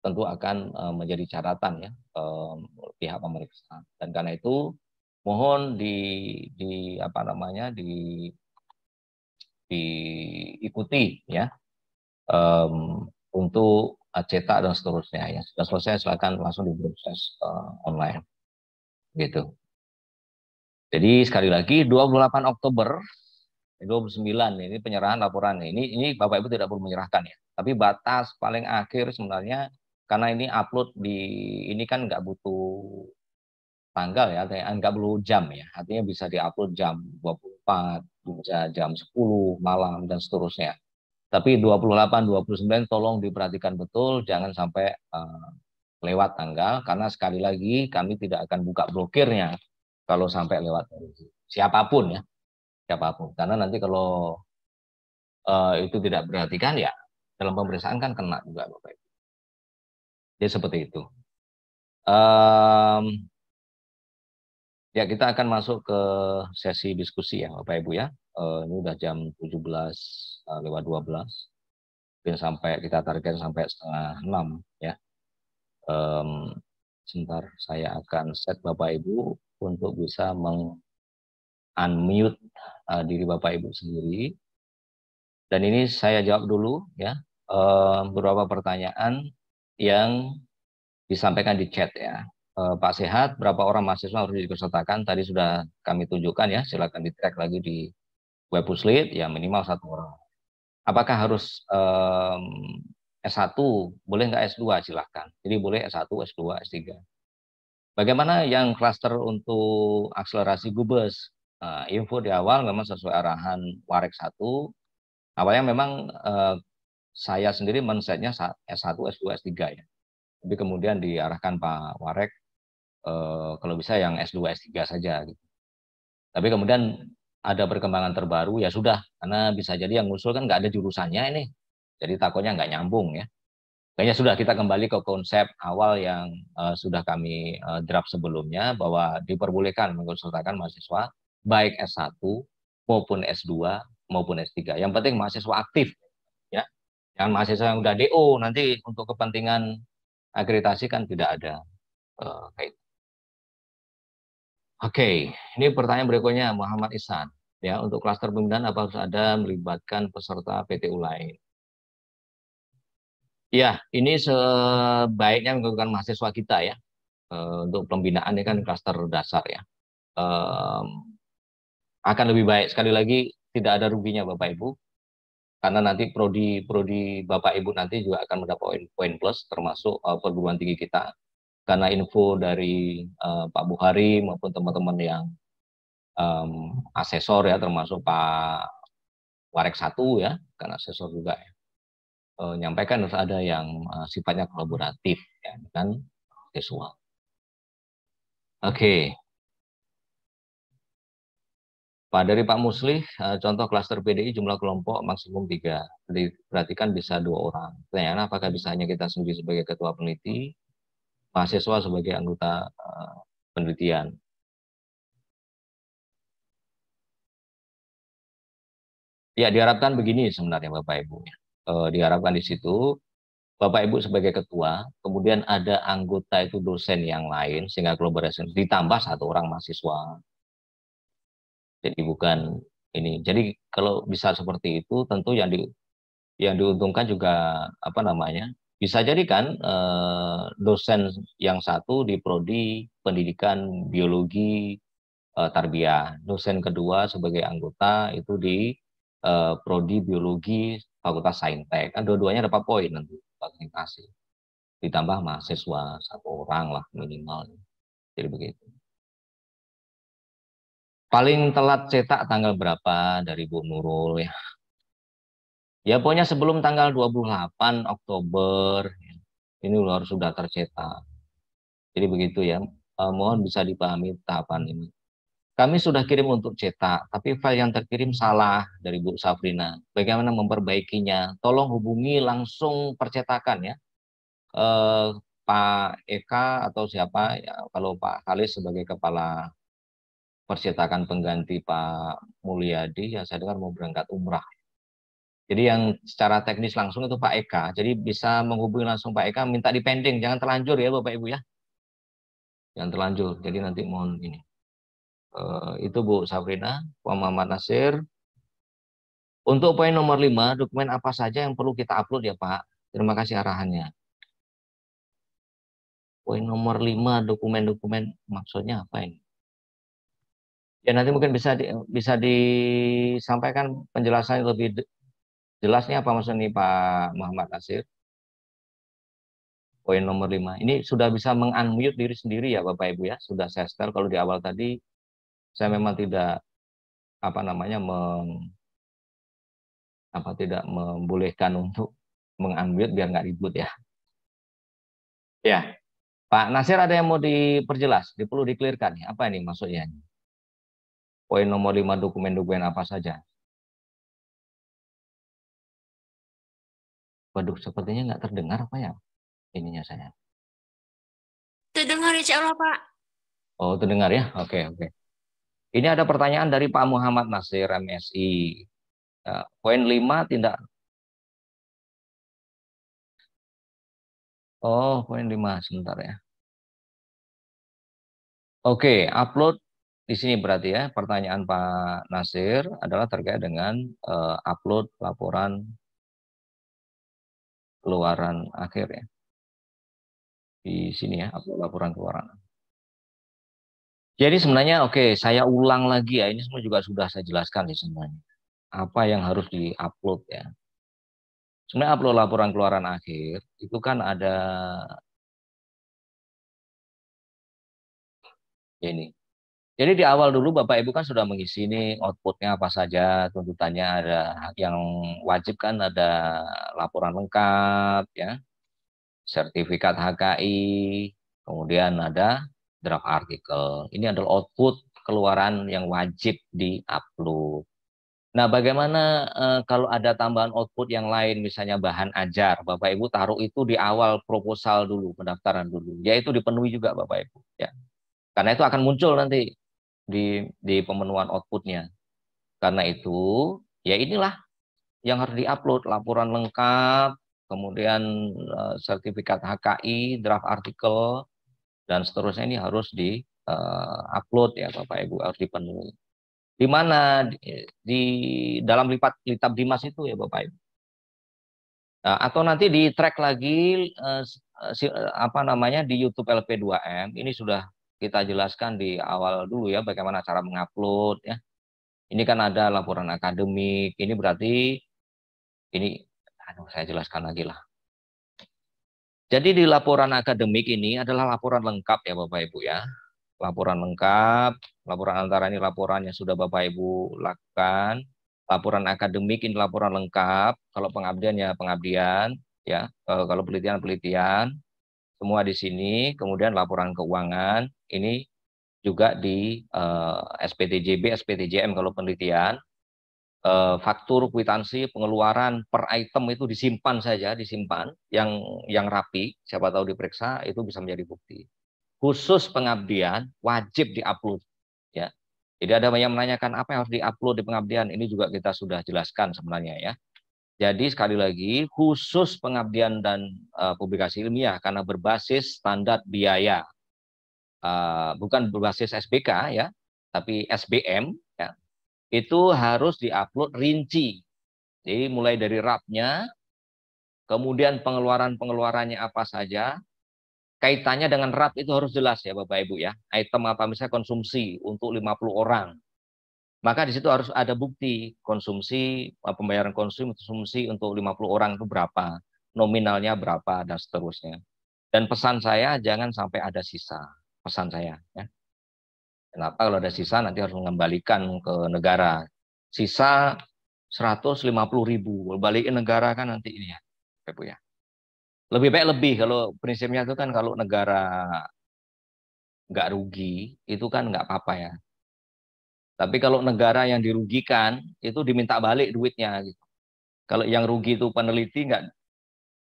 tentu akan menjadi catatan ya pihak pemeriksaan. Dan karena itu mohon diikuti ya untuk cetak dan seterusnya ya. Sudah selesai silakan langsung diproses online gitu. Jadi sekali lagi 28 Oktober 29 ini penyerahan laporan. Ini Bapak Ibu tidak perlu menyerahkan ya. Tapi batas paling akhir sebenarnya karena ini upload ini kan nggak butuh tanggal ya, nggak perlu jam ya. Artinya bisa diupload jam 24, bisa jam 10 malam dan seterusnya. Tapi 28, 29 tolong diperhatikan betul, jangan sampai lewat tanggal, karena sekali lagi kami tidak akan buka blokirnya kalau sampai lewat siapapun ya, siapapun. Karena nanti kalau itu tidak diperhatikan ya dalam pemeriksaan kan kena juga Bapak Ibu. Jadi seperti itu. Ya kita akan masuk ke sesi diskusi ya Bapak Ibu ya. Ini udah jam 17:12. Dan sampai kita target sampai 5:30 ya. Sebentar saya akan set Bapak Ibu untuk bisa unmute diri Bapak Ibu sendiri. Dan ini saya jawab dulu ya beberapa pertanyaan yang disampaikan di chat ya. Pak Sehat, berapa orang mahasiswa harus diikutsertakan? Tadi sudah kami tunjukkan ya, silakan di-track lagi di web Puslit, ya minimal 1 orang. Apakah harus S1? Boleh nggak S2? Silahkan. Jadi boleh S1, S2, S3. Bagaimana yang klaster untuk akselerasi Gubes? Info di awal memang sesuai arahan Warek 1. Awalnya memang saya sendiri men-setnya S1, S2, S3 ya. Tapi kemudian diarahkan Pak Warek, kalau bisa yang S2, S3 saja. Gitu. Tapi kemudian ada perkembangan terbaru, ya sudah. Karena bisa jadi yang ngusul kan nggak ada jurusannya ini. Jadi takutnya nggak nyambung ya. Kayaknya sudah kita kembali ke konsep awal yang sudah kami draft sebelumnya, bahwa diperbolehkan mengkonsultakan mahasiswa baik S1 maupun S2 maupun S3. Yang penting mahasiswa aktif ya. Jangan mahasiswa yang udah DO nanti untuk kepentingan akreditasi kan tidak ada kayak. Oke, ini pertanyaan berikutnya Muhammad Ihsan. Ya, untuk klaster pembinaan apa harus ada melibatkan peserta PTU lain? Ya, ini sebaiknya menggunakan mahasiswa kita ya. Untuk pembinaan ini kan klaster dasar ya. Akan lebih baik sekali lagi tidak ada ruginya Bapak Ibu, karena nanti prodi Bapak Ibu nanti juga akan mendapat poin plus, termasuk perguruan tinggi kita, karena info dari Pak Buhari maupun teman-teman yang asesor ya, termasuk Pak Warek 1 ya, kan asesor juga ya, nyampaikan harus ada yang sifatnya kolaboratif ya, dengan siswa. Oke. Pak dari Pak Muslih, contoh klaster PDI jumlah kelompok maksimum 3. Berarti kan bisa 2 orang. Pertanyaan, apakah bisa hanya kita sendiri sebagai ketua peneliti, mahasiswa sebagai anggota penelitian? Ya, diharapkan begini sebenarnya Bapak Ibu. Diharapkan di situ Bapak Ibu sebagai ketua, kemudian ada anggota itu dosen yang lain, sehingga kolaborasi ditambah 1 orang mahasiswa. Jadi bukan ini. Jadi kalau bisa seperti itu, tentu yang diuntungkan juga apa namanya? Bisa jadi kan dosen yang satu di prodi pendidikan biologi tarbiyah, dosen kedua sebagai anggota itu di prodi biologi Fakultas Saintek. Kan dua-duanya dapat poin nanti presentasi. Ditambah mahasiswa 1 orang lah minimal. Jadi begitu. Paling telat cetak tanggal berapa dari Bu Nurul ya? Ya pokoknya sebelum tanggal 28 Oktober. Ini harus sudah tercetak. Jadi begitu ya. Mohon bisa dipahami tahapan ini. Kami sudah kirim untuk cetak, tapi file yang terkirim salah dari Bu Safrina. Bagaimana memperbaikinya? Tolong hubungi langsung percetakan ya. Pak Eka atau siapa ya, kalau Pak Halis sebagai kepala percetakan pengganti Pak Mulyadi, ya saya dengar mau berangkat umrah. Jadi yang secara teknis langsung itu Pak Eka. Jadi bisa menghubungi langsung Pak Eka, minta dipending, jangan terlanjur ya Bapak Ibu ya. Jangan terlanjur. Jadi nanti mohon ini. Itu Bu Safrina, Pak Muhammad Nasir. Untuk poin nomor 5, dokumen apa saja yang perlu kita upload ya Pak? Terima kasih arahannya. Poin nomor 5, dokumen-dokumen maksudnya apa ini? Ya nanti mungkin bisa disampaikan penjelasan lebih jelasnya apa maksudnya Pak Muhammad Nasir. Poin nomor 5. Ini sudah bisa meng-unmute diri sendiri ya Bapak Ibu ya. Sudah saya setel. Kalau di awal tadi saya memang tidak apa namanya tidak membolehkan untuk meng-unmute biar nggak ribut ya. Ya. Pak Nasir ada yang mau diperjelas? Perlu dikelirkan ya. Apa ini maksudnya? Poin nomor 5 dokumen-dokumen apa saja? Waduh, sepertinya nggak terdengar apa ya ininya saya. Terdengar insya Allah Pak. Oh, terdengar ya? Oke, oke. Ini ada pertanyaan dari Pak Muhammad Nasir, MSI. Poin 5 tindak. Oh, poin 5 sebentar ya. Oke, upload di sini berarti ya. Pertanyaan Pak Nasir adalah terkait dengan upload laporan keluaran akhir ya. Di sini ya, upload laporan keluaran. Jadi sebenarnya oke, saya ulang lagi ya. Ini semua juga sudah saya jelaskan di sebenarnya. Apa yang harus di-upload ya. Sebenarnya upload laporan keluaran akhir itu kan ada ini. Jadi di awal dulu Bapak Ibu kan sudah mengisi ini outputnya apa saja, tuntutannya ada yang wajib kan ada laporan lengkap ya, sertifikat HKI, kemudian ada draft artikel. Ini adalah output keluaran yang wajib di-upload. Nah, bagaimana kalau ada tambahan output yang lain, misalnya bahan ajar, Bapak Ibu taruh itu di awal proposal dulu, pendaftaran dulu, yaitu dipenuhi juga Bapak Ibu. Ya, karena itu akan muncul nanti di pemenuhan outputnya. Karena itu, ya inilah yang harus diupload, laporan lengkap, kemudian sertifikat HKI, draft artikel, dan seterusnya ini harus di-upload ya Bapak Ibu, harus dipenuhi. Di mana di dalam kitab Dimas itu ya Bapak Ibu. Nah, atau nanti di track lagi apa namanya di YouTube LP2M ini sudah kita jelaskan di awal dulu ya bagaimana cara mengupload ya. Ini kan ada laporan akademik, ini berarti ini saya jelaskan lagi lah. Jadi di laporan akademik ini adalah laporan lengkap ya Bapak Ibu ya. Laporan lengkap, laporan antara ini laporan yang sudah Bapak Ibu lakukan. Laporan akademik ini laporan lengkap, kalau pengabdian ya pengabdian, ya. Kalau penelitian semua di sini. Kemudian laporan keuangan ini juga di SPTJB, SPTJM kalau penelitian. Faktur, kwitansi, pengeluaran per item itu disimpan saja, disimpan yang rapi, siapa tahu diperiksa itu bisa menjadi bukti. Khusus pengabdian wajib diupload ya. Jadi ada yang menanyakan apa yang harus diupload di pengabdian, ini juga kita sudah jelaskan sebenarnya ya. Jadi sekali lagi khusus pengabdian dan publikasi ilmiah karena berbasis standar biaya, bukan berbasis SBK ya, tapi SBM ya. Itu harus diupload rinci. Jadi mulai dari RAP-nya, kemudian pengeluarannya apa saja, kaitannya dengan RAP itu harus jelas ya Bapak Ibu ya. Item apa misalnya konsumsi untuk 50 orang. Maka di situ harus ada bukti konsumsi, pembayaran konsumsi untuk 50 orang itu berapa, nominalnya berapa dan seterusnya. Dan pesan saya jangan sampai ada sisa. Pesan saya ya. Kenapa kalau ada sisa nanti harus mengembalikan ke negara. Sisa 150.000, balikin negara kan nanti ini ya. Ibu ya. Lebih baik lebih, kalau prinsipnya itu kan kalau negara nggak rugi, itu kan nggak apa-apa ya. Tapi kalau negara yang dirugikan, itu diminta balik duitnya. Gitu. Kalau yang rugi itu peneliti nggak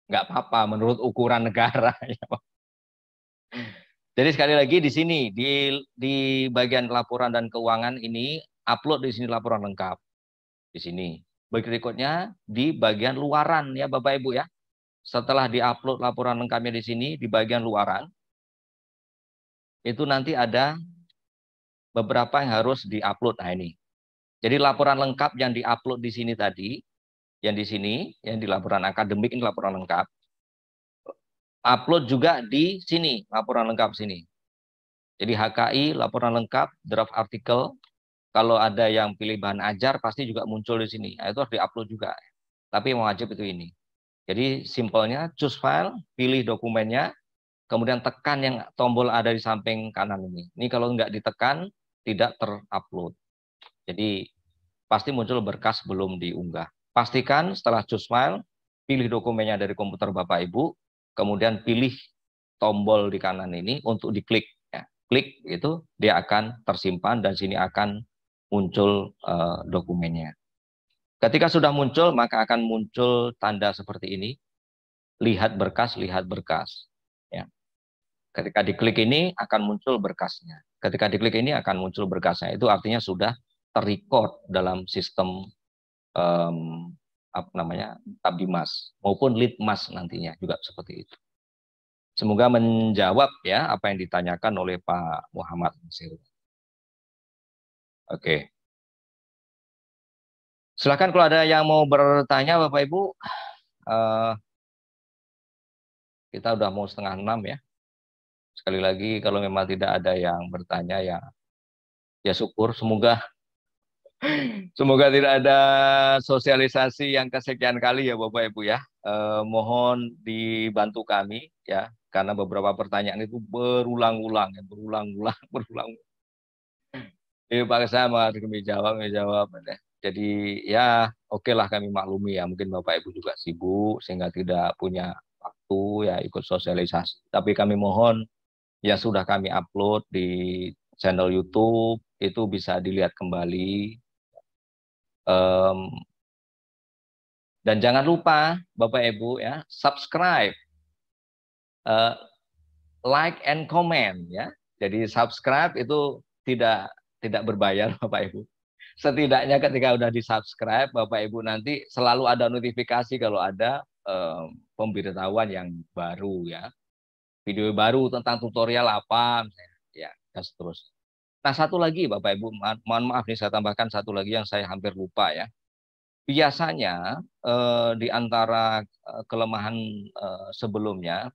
apa-apa menurut ukuran negara. Jadi sekali lagi di sini di bagian laporan dan keuangan ini upload di sini laporan lengkap di sini. Berikutnya di bagian luaran ya Bapak Ibu ya. Setelah diupload laporan lengkapnya di sini di bagian luaran itu nanti ada beberapa yang harus diupload. Nah ini. Jadi laporan lengkap yang diupload di sini tadi, yang di sini, yang di laporan akademik ini laporan lengkap. Upload juga di sini, laporan lengkap sini. Jadi HKI, laporan lengkap, draft artikel. Kalau ada yang pilih bahan ajar, pasti juga muncul di sini. Nah, itu harus diupload juga. Tapi yang wajib itu ini. Jadi simpelnya, choose file, pilih dokumennya, kemudian tekan yang tombol ada di samping kanan ini. Ini kalau nggak ditekan, tidak terupload. Jadi pasti muncul berkas belum diunggah. Pastikan setelah choose file, pilih dokumennya dari komputer Bapak Ibu, kemudian pilih tombol di kanan ini untuk diklik. Ya. Klik itu dia akan tersimpan dan sini akan muncul dokumennya. Ketika sudah muncul, maka akan muncul tanda seperti ini. Lihat berkas, lihat berkas. Ya. Ketika diklik ini akan muncul berkasnya. Ketika diklik ini akan muncul berkasnya. Itu artinya sudah terrecord dalam sistem Tabdimas maupun Litmas nantinya juga seperti itu. Semoga menjawab ya apa yang ditanyakan oleh Pak Muhammad Nasir. Oke. Silakan kalau ada yang mau bertanya Bapak Ibu. Kita udah mau 5:30 ya. Sekali lagi kalau memang tidak ada yang bertanya ya syukur. Semoga tidak ada sosialisasi yang kesekian kali ya Bapak Ibu ya. Mohon dibantu kami ya karena beberapa pertanyaan itu berulang-ulang. Jadi Pak sama kami jawab. Ya. Jadi ya oke lah kami maklumi ya mungkin Bapak Ibu juga sibuk sehingga tidak punya waktu ya ikut sosialisasi. Tapi kami mohon ya sudah kami upload di channel YouTube itu bisa dilihat kembali. Dan jangan lupa Bapak Ibu ya subscribe, like and comment ya. Jadi subscribe itu tidak berbayar Bapak Ibu. Setidaknya ketika udah di subscribe Bapak Ibu nanti selalu ada notifikasi kalau ada pemberitahuan yang baru ya. Video baru tentang tutorial apa misalnya, ya dan seterusnya. Nah satu lagi Bapak Ibu, mohon maaf nih saya tambahkan satu lagi yang saya hampir lupa ya. Biasanya di antara kelemahan sebelumnya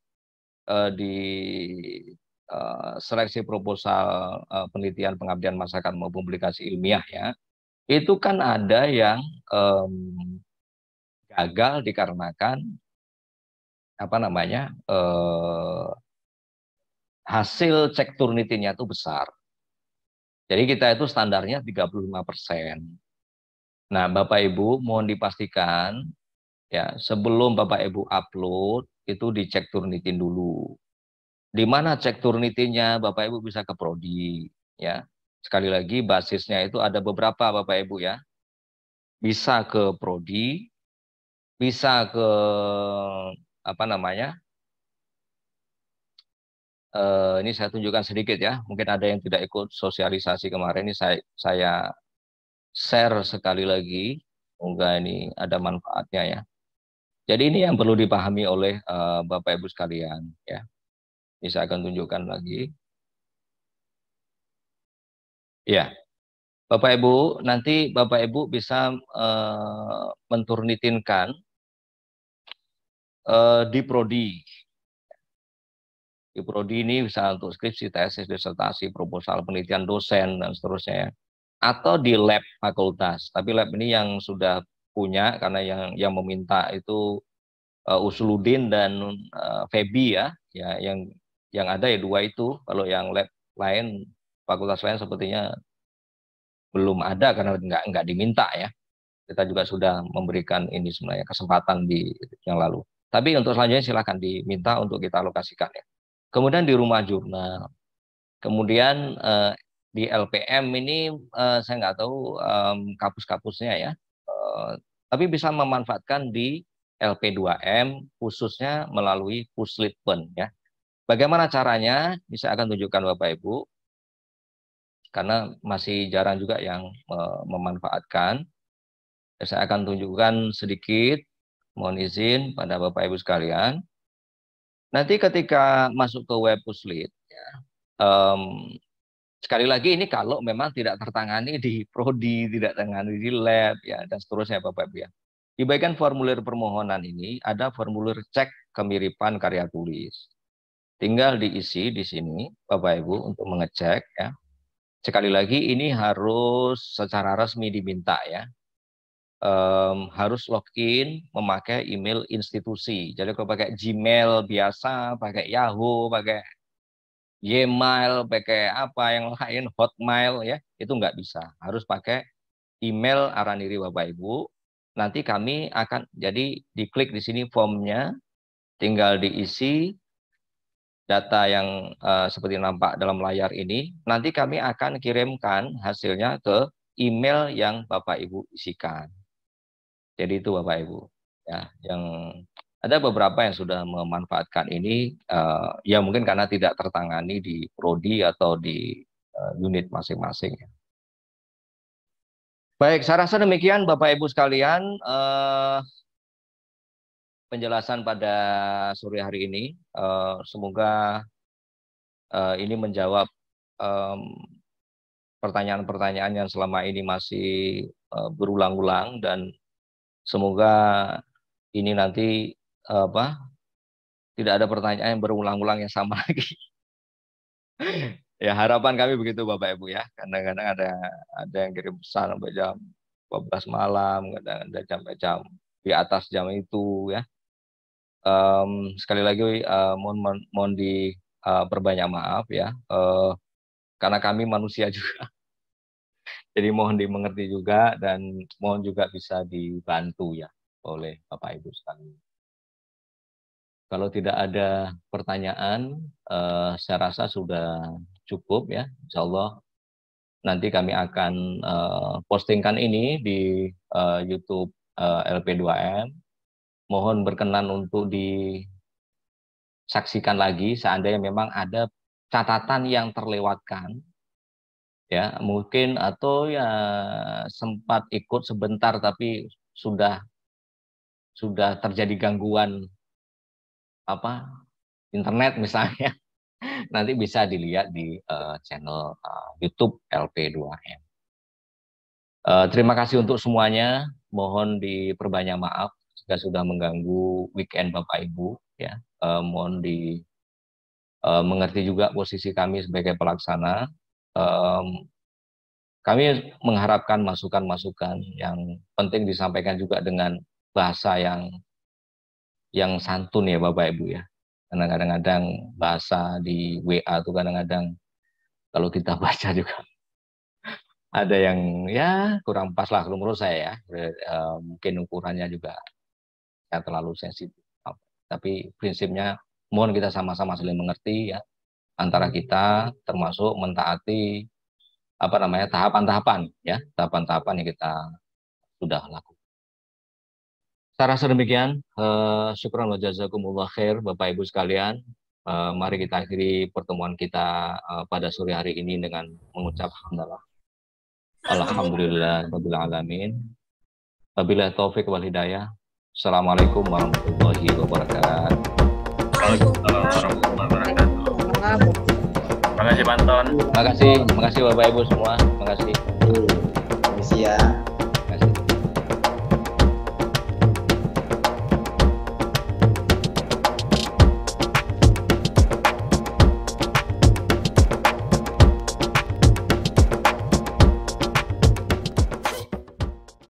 di seleksi proposal penelitian pengabdian masyarakat maupun publikasi ilmiah ya, itu kan ada yang gagal dikarenakan apa namanya hasil cek Turnitin-nya itu besar. Jadi kita itu standarnya 35%. Nah, Bapak Ibu mohon dipastikan ya sebelum Bapak Ibu upload itu dicek Turnitin dulu. Di mana cek Turnitin-nya Bapak Ibu bisa ke prodi ya. Sekali lagi basisnya itu ada beberapa Bapak Ibu ya. Bisa ke prodi, bisa ke apa namanya? Ini saya tunjukkan sedikit ya. Mungkin ada yang tidak ikut sosialisasi kemarin ini saya share sekali lagi. Semoga ini ada manfaatnya ya. Jadi ini yang perlu dipahami oleh Bapak Ibu sekalian ya. Ini saya akan tunjukkan lagi. Ya, Bapak Ibu, nanti Bapak Ibu bisa menturnitinkan di prodi. Di prodi ini bisa untuk skripsi, tesis, disertasi, proposal, penelitian dosen, dan seterusnya ya. Atau di lab fakultas. Tapi lab ini yang sudah punya, karena yang meminta itu Usuludin dan Febi ya, yang ada ya dua itu. Kalau yang lab lain, fakultas lain sepertinya belum ada karena nggak diminta ya. Kita juga sudah memberikan ini sebenarnya kesempatan di yang lalu. Tapi untuk selanjutnya silakan diminta untuk kita alokasikan ya. Kemudian di rumah jurnal. Kemudian di LPM ini saya nggak tahu kapus-kapusnya ya. Tapi bisa memanfaatkan di LP2M khususnya melalui Puslitpen ya. Bagaimana caranya? Bisa akan tunjukkan Bapak Ibu. Karena masih jarang juga yang memanfaatkan. Saya akan tunjukkan sedikit. Mohon izin pada Bapak Ibu sekalian. Nanti ketika masuk ke web Puslit, ya, sekali lagi ini kalau memang tidak tertangani di prodi, tidak tertangani di lab, ya dan seterusnya Bapak Ibu ya. Di bagian formulir permohonan ini ada formulir cek kemiripan karya tulis. Tinggal diisi di sini Bapak Ibu untuk mengecek ya. Sekali lagi ini harus secara resmi diminta ya. Harus login memakai email institusi. Jadi kalau pakai Gmail biasa, pakai Yahoo, pakai Gmail, pakai apa yang lain, Hotmail ya, itu nggak bisa. Harus pakai email Araniri Bapak Ibu. Nanti kami akan, jadi diklik di sini formnya, tinggal diisi data yang seperti nampak dalam layar ini. Nanti kami akan kirimkan hasilnya ke email yang Bapak Ibu isikan. Jadi itu Bapak Ibu ya, yang ada beberapa yang sudah memanfaatkan ini ya mungkin karena tidak tertangani di prodi atau di unit masing-masing. Baik, saya rasa demikian Bapak Ibu sekalian penjelasan pada sore hari ini. Semoga ini menjawab pertanyaan-pertanyaan yang selama ini masih berulang-ulang dan semoga ini nanti tidak ada pertanyaan yang berulang-ulang yang sama lagi. Ya harapan kami begitu Bapak Ibu ya. Kadang-kadang ada yang kirim pesan sampai jam 12 malam, kadang ada sampai jam di atas jam itu ya. Sekali lagi mohon diperbanyak maaf ya. Karena kami manusia juga. Jadi mohon dimengerti juga dan mohon juga bisa dibantu ya oleh Bapak Ibu sekalian. Kalau tidak ada pertanyaan, saya rasa sudah cukup ya. Insya Allah nanti kami akan postingkan ini di YouTube LP2M. Mohon berkenan untuk disaksikan lagi seandainya memang ada catatan yang terlewatkan. Ya, mungkin atau ya sempat ikut sebentar tapi sudah terjadi gangguan internet misalnya. Nanti bisa dilihat di channel YouTube LP2M. Terima kasih untuk semuanya. Mohon diperbanyak maaf jika sudah mengganggu weekend Bapak Ibu. Ya, mohon mengerti juga posisi kami sebagai pelaksana. Kami mengharapkan masukan-masukan yang penting disampaikan juga dengan bahasa yang santun ya Bapak Ibu ya. Karena kadang-kadang bahasa di WA itu kadang-kadang kalau kita baca juga ada yang ya kurang pas lah menurut saya ya. Mungkin ukurannya juga ya terlalu sensitif. Tapi prinsipnya mohon kita sama-sama saling mengerti ya antara kita, termasuk mentaati tahapan-tahapan ya, tahapan-tahapan yang kita sudah lakukan. Secara sedemikian, syukran wa jazakumullah khair Bapak Ibu sekalian. Mari kita akhiri pertemuan kita pada sore hari ini dengan mengucap hamdalah. Alhamdulillah rabbil alamin. Wabillahi taufik wal hidayah. Assalamualaikum warahmatullahi wabarakatuh. Waalaikumsalam warahmatullahi wabarakatuh. Terima kasih Panton. Terima kasih Bapak Ibu semua. Terima kasih. Terima kasih ya.